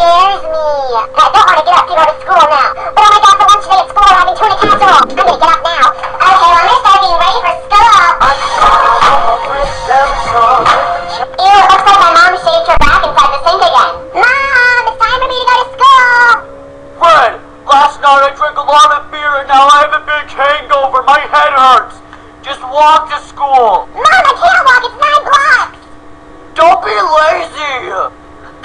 scares me. I don't want to get up to go to school now. But oh my god, for lunch today at school we're having tuna casserole. I'm gonna get up now. Okay, well I'm gonna start getting ready for school. Ew, it looks like my mom shaved her back inside the sink again. Mom, it's time for me to go to school. Fred, last night I drank a lot of beer and now I have a big hangover. My head hurts. Just walk to school. Mom, I can't walk. It's 9 blocks. Don't be lazy.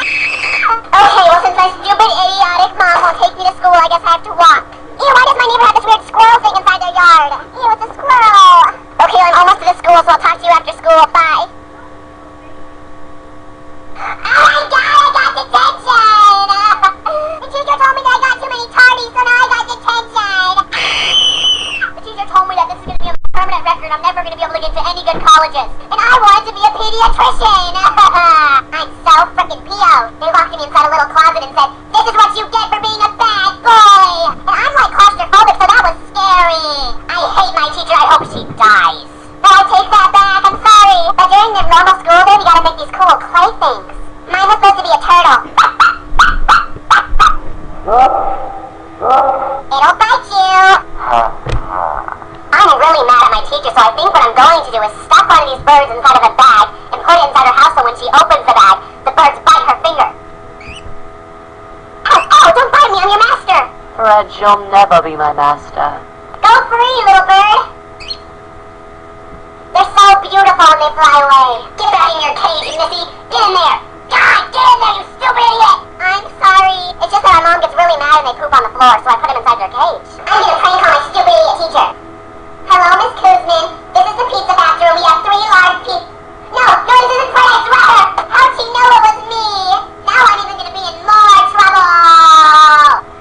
Okay, well since my stupid, idiotic mom won't take me to school, I guess I have to walk. Ew, why does my neighbor have this weird squirrel thing inside their yard? Ew, it's a squirrel. Okay, I'm almost to the school, so I'll talk to you after school. Bye. Oh my god, I got detention! The teacher told me that I got too many tardies, so now I got detention! The teacher told me that this is going to be a permanent record. I'm never going to be able to get into any good colleges. And I wanted to be a pediatrician! I'm so frickin' PO'd. They locked me inside a little closet and said, "This is what you get for being a bad boy!" And I'm like claustrophobic, so that was scary. I hate my teacher. I hope she dies. No, I take that back. I'm sorry. But during the normal school day, we gotta make these cool clay things. Mine was supposed to be a turtle. It'll bite you. I'm really mad at my teacher, so I think what I'm going to do is stuff one of these birds inside of a bag and put it inside her house so when she opens the bag, the birds bite her finger. Ow, ow, don't bite me, I'm your master. Fred, you'll never be my master. Go free, little bird. They're so beautiful when they fly away. Get back in your cage, Missy. Get in there. God, get in there, you stupid idiot. I'm sorry. It's just that our mom gets really mad and they poop on the floor, so I put them inside their cage. I'm gonna prank call my stupid idiot teacher. Hello, Miss Kuzmin. This is the pizza factory and we have 3 large pizzas. No, this isn't Fred, I swear. How'd she know it was me? Now I'm even gonna be in more trouble.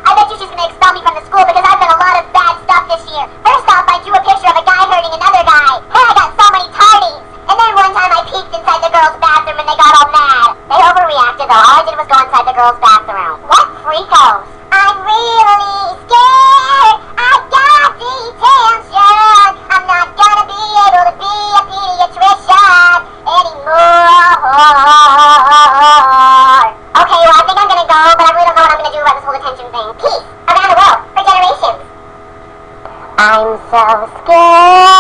I bet you she's gonna expel me from the school because I've done a lot of bad stuff this year. First off, I drew a picture of a guy hurting another guy. Hey, I got so many tardies. And then one time I peeked inside the girls' bathroom and they got all mad. They overreacted though. All I did was go inside the girls' bathroom. What freakos? I'm really scared. I got detention. I'm not gonna be able to be a pediatrician anymore. Okay, well I think I'm gonna go, but I really don't know what I'm gonna do about this whole detention thing. Peace around the world for generations. I'm so scared.